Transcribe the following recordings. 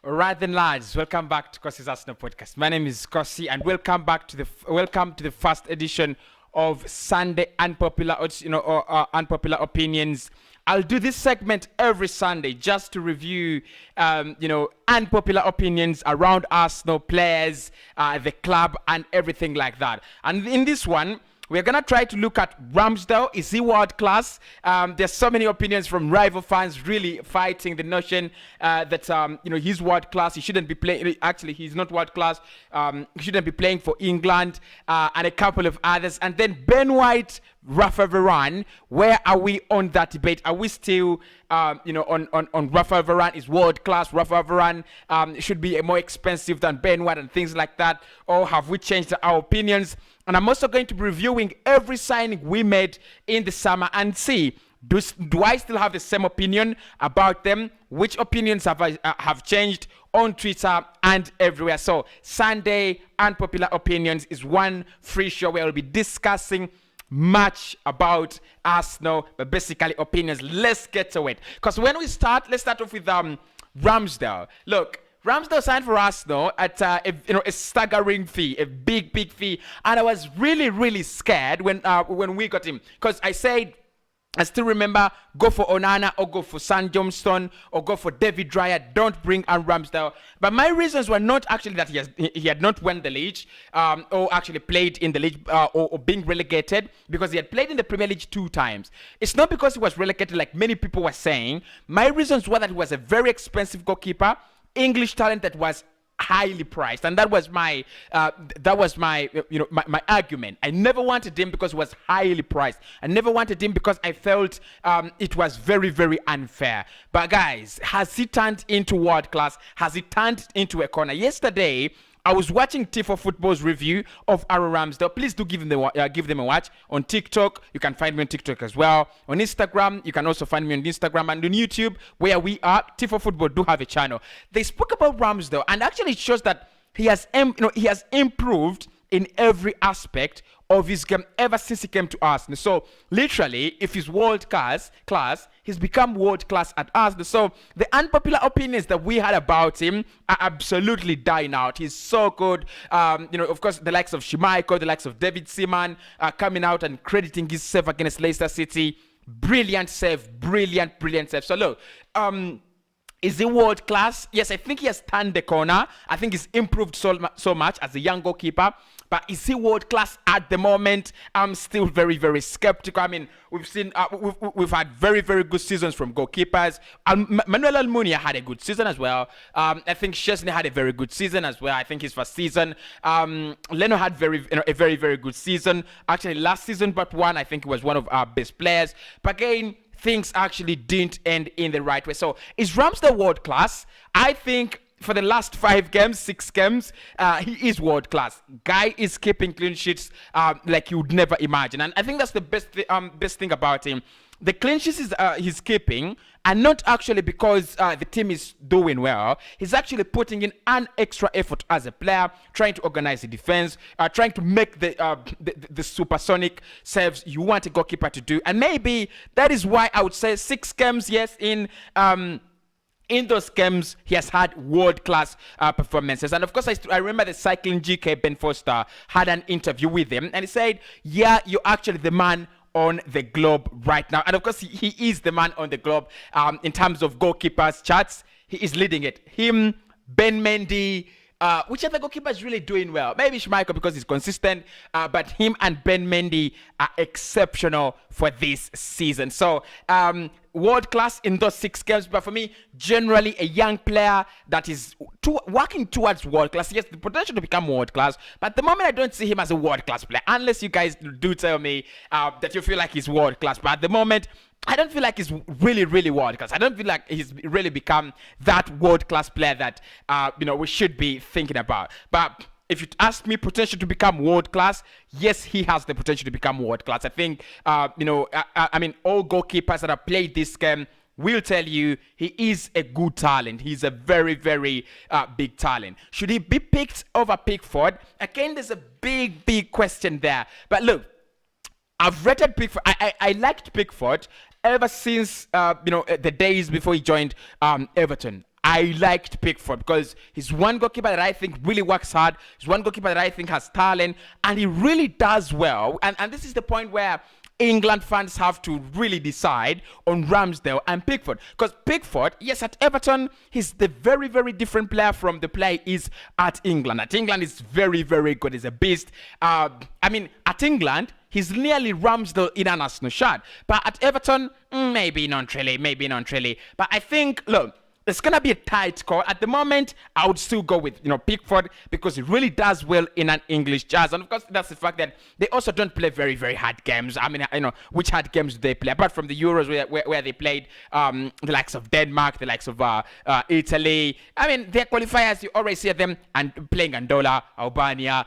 Right then, lads, welcome back to Kossi's Arsenal podcast. My name is Kossi, and welcome to the first edition of Sunday Unpopular, Unpopular Opinions. I'll do this segment every Sunday just to review, unpopular opinions around Arsenal players, the club, and everything like that. And in this one, we're going to try to look at Ramsdale. Is he world class? There's so many opinions from rival fans really fighting the notion that he's world class. He shouldn't be playing. Actually, he's not world class. He shouldn't be playing for England and a couple of others. And then Ben White, Raphael Varane. Where are we on that debate? Are we still on Raphael Varane is world class? Raphael Varane should be more expensive than Ben White and things like that? Or have we changed our opinions? And I'm also going to be reviewing every signing we made in the summer and see, do I still have the same opinion about them? Which opinions have changed on Twitter and everywhere? So Sunday Unpopular Opinions is one free show where I'll be discussing much about Arsenal, but basically opinions. Let's get to it. Because when we start, let's start off with Ramsdale. Look, Ramsdale signed for Arsenal at a staggering fee, a big fee, and I was really scared when we got him, because I still remember, go for Onana or go for Sam Johnston or go for David Raya. Don't bring Ramsdale. But my reasons were not actually that he had not won the league or actually played in the league or being relegated, because he had played in the Premier League 2 times. It's not because he was relegated like many people were saying. My reasons were that he was a very expensive goalkeeper, English talent that was highly priced, and that was my my argument. I never wanted him because he was highly priced. I never wanted him because I felt it was very unfair. But guys, has he turned into world class? Has he turned into a corner? Yesterday I was watching Tifo Football's review of Aaron Ramsdale. Please do give them a watch on TikTok. You can find me on TikTok as well. On Instagram, you can also find me on Instagram, and on YouTube, where we are. Tifo Football do have a channel. They spoke about Ramsdale, and actually it shows that he has improved in every aspect of his game ever since he came to Arsenal. So literally, if he's world class, he's become world class at Arsenal. So the unpopular opinions that we had about him are absolutely dying out. He's so good. Of course, the likes of Shimaiko, the likes of David Seaman are coming out and crediting his save against Leicester City. Brilliant save, brilliant save. So look, is he world class? Yes, I think he has turned the corner. I think he's improved so much as a young goalkeeper. But is he world class at the moment? I'm still very skeptical. I mean, we've had very good seasons from goalkeepers. Manuel Almunia had a good season as well. I think Szczesny had a very good season as well. I think his first season. Leno had a very good season. Actually, last season, but one, I think he was one of our best players. But again, things actually didn't end in the right way. So is Ramsdale world class? I think for the last 6 games, he is world class. Guy is keeping clean sheets like you would never imagine, and I think that's the best thing about him. The clean sheets he's keeping, and not actually because the team is doing well. He's actually putting in an extra effort as a player, trying to organize the defense, trying to make the supersonic saves you want a goalkeeper to do. And maybe that is why I would say 6 games, yes, in those games, he has had world-class performances. And of course, I remember the cycling GK, Ben Foster, had an interview with him. And he said, yeah, you're actually the man on the globe right now. And of course, he is the man on the globe in terms of goalkeepers charts. He is leading it. Him, Ben Mendy, which other goalkeeper is really doing well? Maybe Schmeichel because he's consistent, but him and Ben Mendy are exceptional for this season. So world class in those 6 games, but for me, generally a young player that is working towards world class. Yes, the potential to become world class, but at the moment I don't see him as a world class player, unless you guys do tell me that you feel like he's world class. But at the moment, I don't feel like he's really world class. I don't feel like he's really become that world class player that we should be thinking about. But if you ask me, potential to become world class, yes, he has the potential to become world class. I think I mean, all goalkeepers that have played this game will tell you he is a good talent. He's a very big talent. Should he be picked over Pickford? Again, there's a big question there. But look, I've rated Pickford. I liked Pickford ever since the days before he joined Everton. I liked Pickford because he's one goalkeeper that I think really works hard. He's one goalkeeper that I think has talent, and he really does well. And this is the point where England fans have to really decide on Ramsdale and Pickford. Because Pickford, yes, at Everton, he's the very, very different player from the player he is at England. At England, he's very, very good. He's a beast. I mean, at England, he's nearly Ramsdale in an Arsenal shot. But at Everton, maybe not really. But I think, look, it's going to be a tight call. At the moment, I would still go with, Pickford because he really does well in an English jazz. And of course, that's the fact that they also don't play very, very hard games. I mean, which hard games do they play? Apart from the Euros where they played the likes of Denmark, the likes of Italy. I mean, their qualifiers, you always see them and playing Angola, Albania,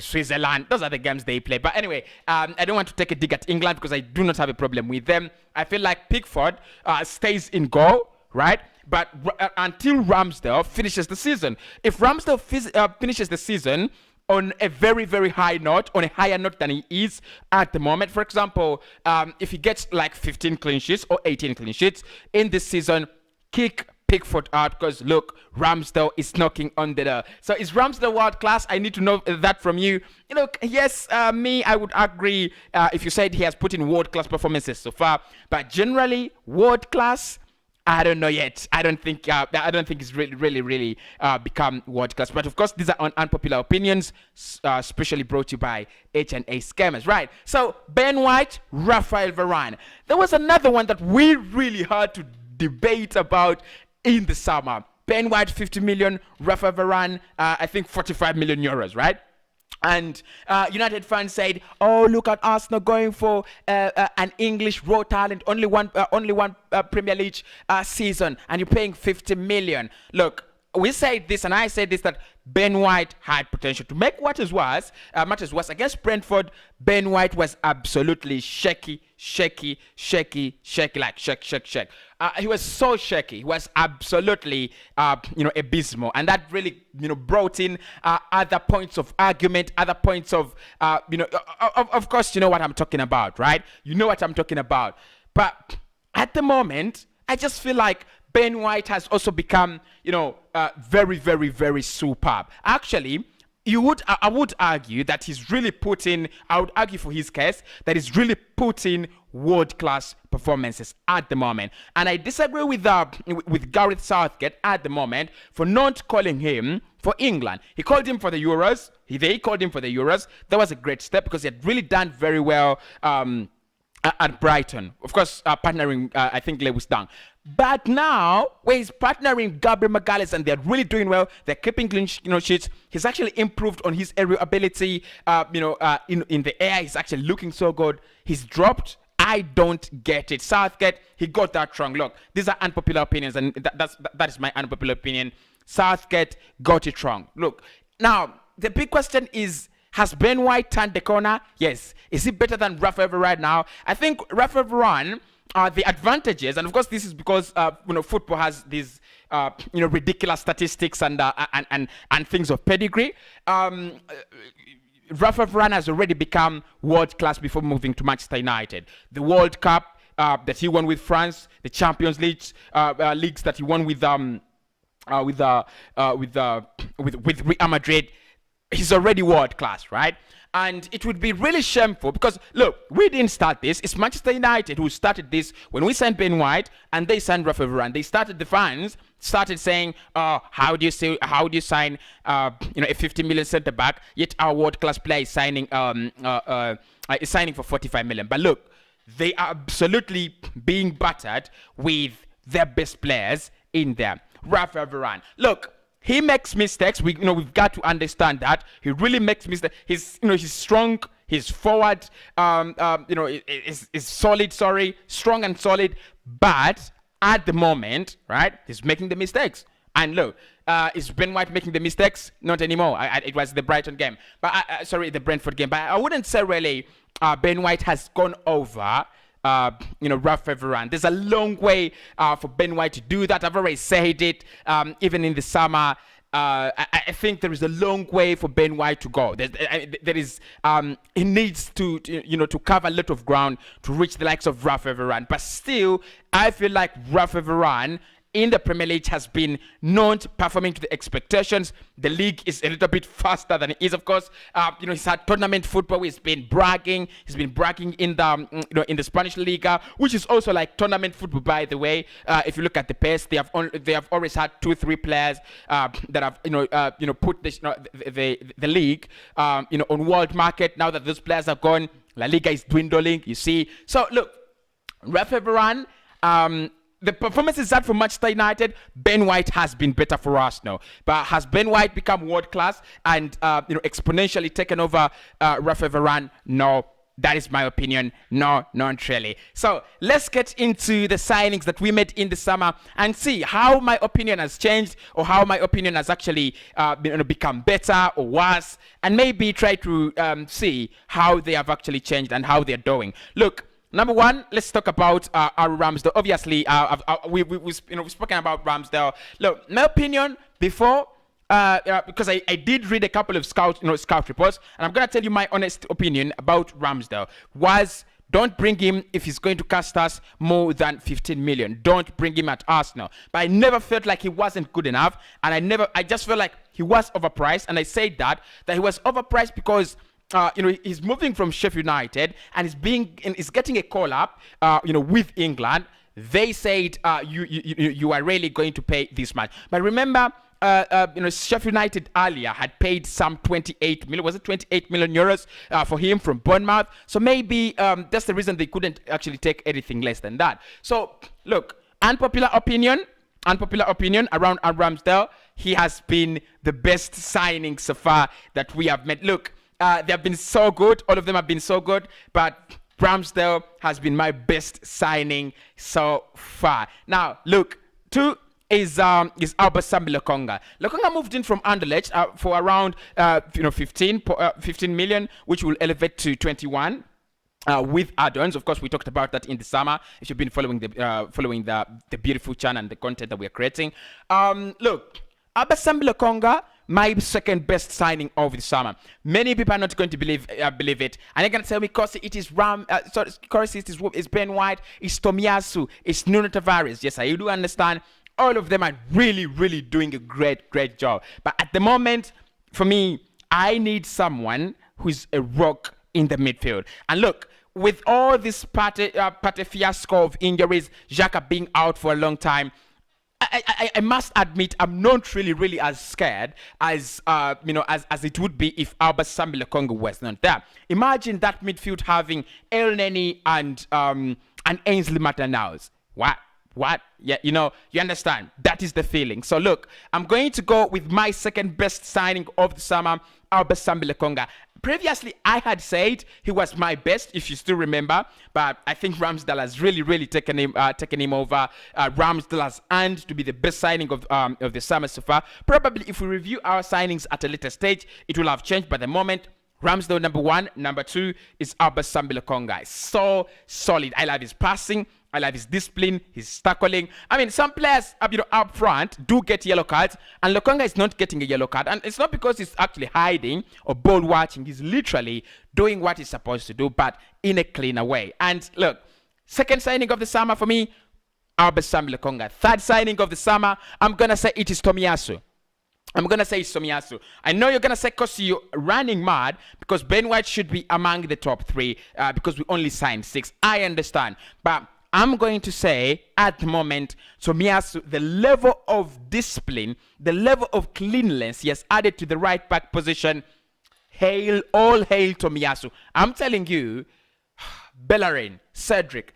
Switzerland. Those are the games they play. But anyway, I don't want to take a dig at England because I do not have a problem with them. I feel like Pickford stays in goal. Right? But until Ramsdale finishes the season. If Ramsdale finishes the season on a very, very high note, on a higher note than he is at the moment, for example, if he gets like 15 clean sheets or 18 clean sheets in this season, kick Pickford out because, look, Ramsdale is knocking on the door. So is Ramsdale world class? I need to know that from you. Yes, I would agree if you said he has put in world class performances so far. But generally, world class, I don't know yet. I don't think it's really become world class. But of course, these are unpopular opinions, specially brought to you by H&A Scammers. Right. So Ben White, Raphael Varane. There was another one that we really had to debate about in the summer. Ben White 50 million, Raphael Varane I think 45 million euros. Right. And United fans said, "Oh, look at Arsenal going for an English raw talent, only one Premier League season, and you're paying 50 million." Look, we said this, and I said this, that Ben White had potential to make matters worse against Brentford. Ben White was absolutely shaky. He was so shaky. He was absolutely, abysmal, and that really, brought in other points of argument, other points of, of course, you know what I'm talking about, right? You know what I'm talking about. But at the moment, I just feel like Ben White has also become, very, very, very superb. Actually, I would argue that he's really put in, I would argue for his case, that he's really put in world-class performances at the moment. And I disagree with Gareth Southgate at the moment for not calling him for England. He called him for the Euros. They called him for the Euros. That was a great step because he had really done very well at Brighton. Of course, partnering, I think, Lewis Dunk. But now, where he's partnering Gabriel Magalhaes and they're really doing well, they're keeping clean sheets. He's actually improved on his aerial ability. In the air, he's actually looking so good. He's dropped. I don't get it. Southgate, he got that wrong. Look, these are unpopular opinions, and that is my unpopular opinion. Southgate got it wrong. Look, now, the big question is, has Ben White turned the corner? Yes. Is he better than Raphael Varane now? I think Raphael Varane, the advantages, and of course this is because football has these ridiculous statistics and things of pedigree. Raphael Varane has already become world class before moving to Manchester United. The World Cup that he won with France, the Champions leagues that he won with Real Madrid. He's already world class, right? And it would be really shameful because, look, we didn't start this. It's Manchester United who started this when we signed Ben White and they signed Raphael Varane. The fans started saying, "Oh, how do you sign a 50 million centre back? Yet our world class player is signing for 45 million." But look, they are absolutely being battered with their best players in there. Raphael Varane, look. He makes mistakes. We've got to understand that he really makes mistakes. He's strong. He's forward. Is solid. Strong and solid. But at the moment, right, he's making the mistakes. And look, is Ben White making the mistakes? Not anymore. It was the Brighton game, the Brentford game. But I wouldn't say really Ben White has gone over. Raphael Varane. There's a long way for Ben White to do that. I've already said it. Even in the summer, I think there is a long way for Ben White to go. He needs to cover a lot of ground to reach the likes of Raphael Varane. But still, I feel like Raphael Varane in the Premier League has been not performing to the expectations. The league is a little bit faster than it is, of course. He's had tournament football. He's been bragging. He's been bragging in the in the Spanish Liga, which is also like tournament football, by the way. If you look at the pace, they have always had 2-3 players that have put the league on world market. Now that those players are gone, La Liga is dwindling. You see. So look, Raphael Varane. The performances that from Manchester United, Ben White has been better for Arsenal. But has Ben White become world class and exponentially taken over Raphael Varane? No, that is my opinion. No, not really. So let's get into the signings that we made in the summer and see how my opinion has changed or how my opinion has actually become better or worse, and maybe try to see how they have actually changed and how they're doing. Look. Number one, let's talk about our Ramsdale. Obviously, we've spoken about Ramsdale. Look, my opinion before, because I did read a couple of scout reports, and I'm gonna tell you my honest opinion about Ramsdale was: don't bring him if he's going to cost us more than 15 million. Don't bring him at Arsenal. But I never felt like he wasn't good enough, and I just felt like he was overpriced, and I said that he was overpriced because. He's moving from Sheffield United and is getting a call up, with England. They said you are really going to pay this much. But remember, Sheffield United earlier had paid some 28 million. Was it 28 million euros for him from Bournemouth? So maybe that's the reason they couldn't actually take anything less than that. So look, unpopular opinion around Ramsdale. He has been the best signing so far that we have made. Look. They have been so good. All of them have been so good. But Ramsdale has been my best signing so far. Now, look, 2 is Albasambi Lokonga. Lokonga moved in from Anderlecht for around 15 million, which will elevate to 21. With add-ons, of course, we talked about that in the summer. If you've been following the beautiful channel and the content that we're creating, look, Albasambi Lokonga. My second best signing of the summer. Many people are not going to believe it, and they're going to tell me, "Corsi, it is it's Ben White, it's Tomiyasu, it's Nuno Tavares." Yes, I do understand. All of them are really, really doing a great job. But at the moment, for me, I need someone who's a rock in the midfield. And look, with all this Pate fiasco of injuries, Xhaka being out for a long time. I must admit I'm not really as scared as as it would be if Albasambi Lokonga was not there. Imagine that midfield having El Neni and Ainsley Maitland-Niles. What? Yeah, you understand. That is the feeling. So look, I'm going to go with my second best signing of the summer, Albasambi Lokonga. Previously, I had said he was my best, if you still remember, but I think Ramsdale has really taken him over. Ramsdale has earned to be the best signing of the summer so far. Probably, if we review our signings at a later stage, it will have changed. But the moment, Ramsdale number 1, number 2 is Albasambi Lokonga. So solid. I love his passing. I love his discipline, his tackling. I mean, some players, up front do get yellow cards, and Lokonga is not getting a yellow card. And it's not because he's actually hiding or ball watching. He's literally doing what he's supposed to do, but in a cleaner way. And look, second signing of the summer for me, Albasambi Lokonga. Third signing of the summer, I'm going to say it is Tomiyasu. I know you're going to say, because you're running mad, because Ben White should be among the top 3 because we only signed 6. I understand. But I'm going to say, at the moment, Tomiyasu, the level of discipline, the level of cleanliness he has added to the right back position, all hail Tomiyasu. I'm telling you, Bellerin, Cedric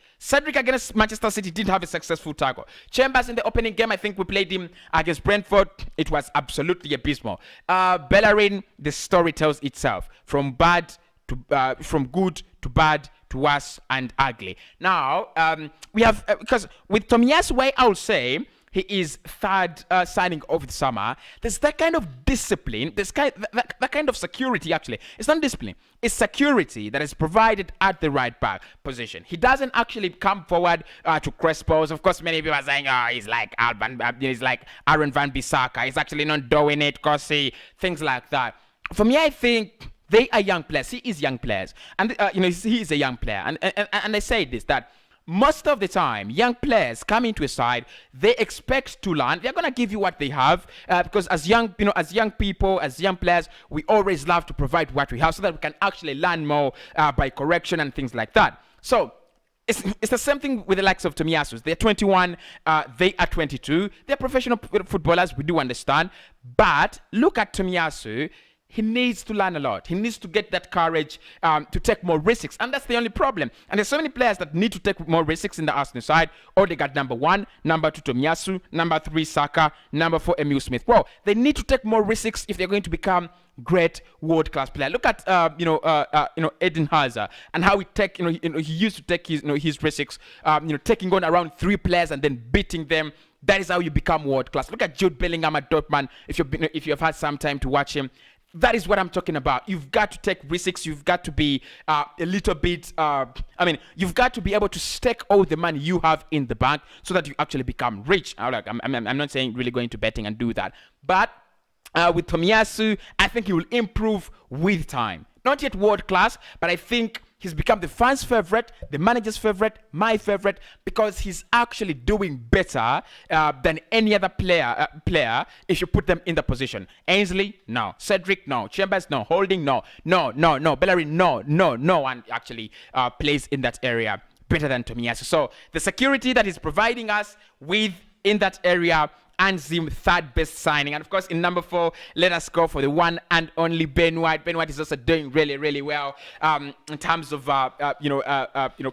against Manchester City didn't have a successful tackle. Chambers in the opening game, I think we played him against Brentford. It was absolutely abysmal. Bellerin, the story tells itself. From good to bad to worse and ugly. Now, we have, because with Tomiyasu, way I would say he is third signing of the summer. There's that kind of discipline, that kind of security, actually. It's not discipline, it's security that is provided at the right back position. He doesn't actually come forward to Crespo's. Of course, many people are saying, he's like Aaron Van Bissaka. He's actually not doing it, because things like that. For me, I think they are young players. He is young players. And, he is a young player. And I say this, that most of the time, young players come into a side, they expect to learn. They're gonna give you what they have, because as young people, as young players, we always love to provide what we have so that we can actually learn more by correction and things like that. So it's the same thing with the likes of Tomiyasu. They're 21, they are 22. They're professional footballers, we do understand. But look at Tomiyasu. He needs to learn a lot. He needs to get that courage to take more risks. And that's the only problem. And there's so many players that need to take more risks in the Arsenal side. Ødegaard number 1, number 2 Tomiyasu, number 3 Saka, number 4 Emile Smith. Well, they need to take more risks if they're going to become great world-class player. Look at Eden Hazard and how he used to take his risks, taking on around 3 players and then beating them. That is how you become world-class. Look at Jude Bellingham at Dortmund. If you've had some time to watch him, that is what I'm talking about. You've got to take risks. You've got to be a little bit. You've got to be able to stake all the money you have in the bank so that you actually become rich. I'm not saying really going to betting and do that, but with Tomiyasu, I think he will improve with time. Not yet world class, but I think he's become the fans' favorite, the manager's favorite, my favorite, because he's actually doing better than any other player if you put them in the position. Ainsley, no. Cedric, no. Chambers, no. Holding, no. Bellerin, no one actually plays in that area better than Tomiyasu. So the security that he's providing us with in that area, and Zim, third best signing. And of course, in number 4, let us go for the one and only Ben White. Ben White is also doing really, really well in terms of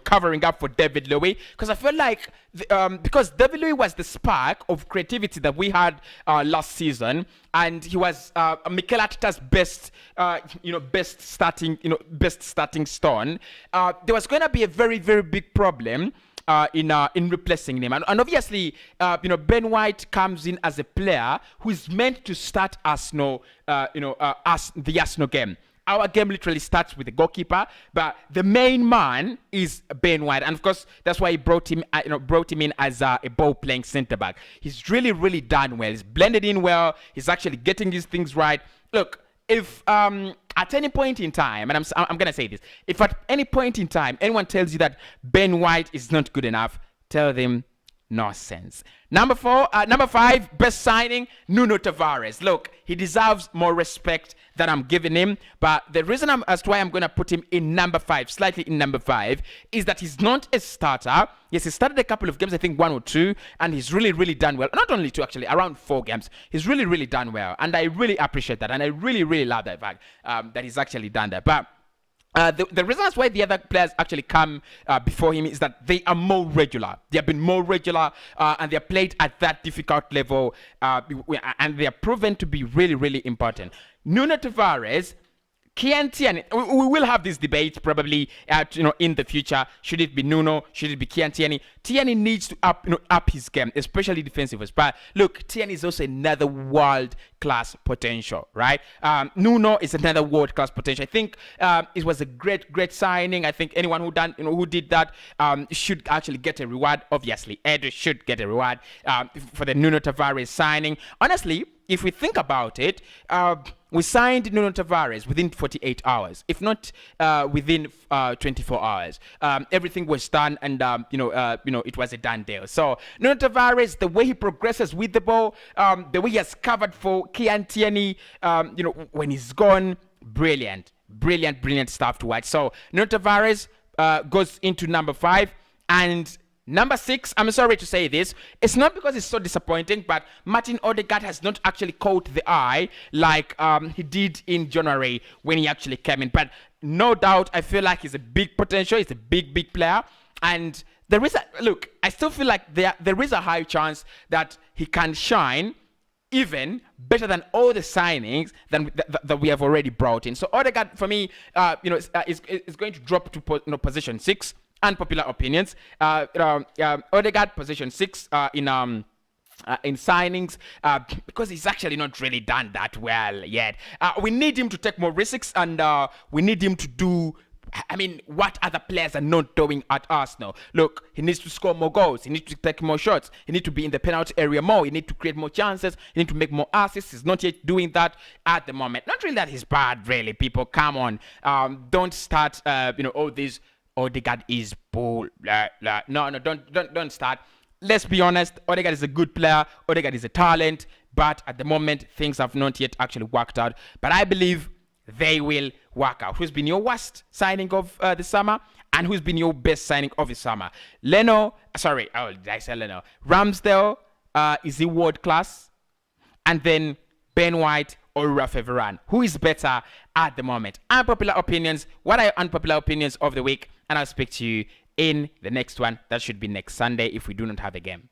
covering up for David Luiz. Because I feel like because David Luiz was the spark of creativity that we had last season, and he was Mikel Arteta's best starting stone. There was going to be a very, very big problem in replacing him, and obviously, Ben White comes in as a player who is meant to start Arsenal, the Arsenal game. Our game literally starts with the goalkeeper, but the main man is Ben White, and of course that's why he brought him in as a ball-playing centre back. He's really, really done well. He's blended in well. He's actually getting these things right. Look, if at any point in time, and I'm gonna say this, if at any point in time anyone tells you that Ben White is not good enough, tell them nonsense. Number 5, best signing, Nuno Tavares. Look, he deserves more respect than I'm giving him, but the reason as to why I'm going to put him in number 5, slightly in number 5, is that he's not a starter. Yes, he started a couple of games, I think 1 or 2, and he's really, really done well. Not only 2, actually, around 4 games. He's really, really done well, and I really appreciate that, and I really, really love that fact that he's actually done that. But the reason that's why the other players actually come before him is that they are more regular. They have been more regular, and they are played at that difficult level, and they are proven to be really, really important. Nuno Tavares, Tierney, we will have this debate probably in the future. Should it be Nuno? Should it be Tierney? Tierney needs to up his game, especially defensive. But look, Tierney is also another world-class potential, right? Nuno is another world-class potential. I think it was a great signing. I think anyone who did that should actually get a reward. Obviously, Ed should get a reward for the Nuno Tavares signing. Honestly, if we think about it, we signed Nuno Tavares within 48 hours, if not within 24 hours. Everything was done, and it was a done deal. So Nuno Tavares, the way he progresses with the ball, the way he has covered for Tierney, when he's gone, brilliant stuff to watch. So Nuno Tavares goes into number 5, and number 6, I'm sorry to say this, it's not because it's so disappointing, but Martin Ødegaard has not actually caught the eye like he did in January when he actually came in. But no doubt, I feel like he's a big potential. He's a big player. And I still feel like there is a high chance that he can shine even better than all the signings that we have already brought in. So Ødegaard, for me, is going to drop to position 6. Unpopular opinions. Ødegaard position 6 in signings because he's actually not really done that well yet. We need him to take more risks, and we need him to do what other players are not doing at Arsenal. Look, he needs to score more goals. He needs to take more shots. He needs to be in the penalty area more. He needs to create more chances. He needs to make more assists. He's not yet doing that at the moment. Not really that he's bad, really. People, come on. Don't start, all these Ødegaard is bull. No, don't start. Let's be honest. Ødegaard is a good player. Ødegaard is a talent. But at the moment, things have not yet actually worked out. But I believe they will work out. Who's been your worst signing of the summer? And who's been your best signing of the summer? Did I say Leno? Ramsdale, is he world class? And then Ben White or Raphael Varane. Who is better at the moment? Unpopular opinions. What are your unpopular opinions of the week? And I'll speak to you in the next one. That should be next Sunday if we do not have a game.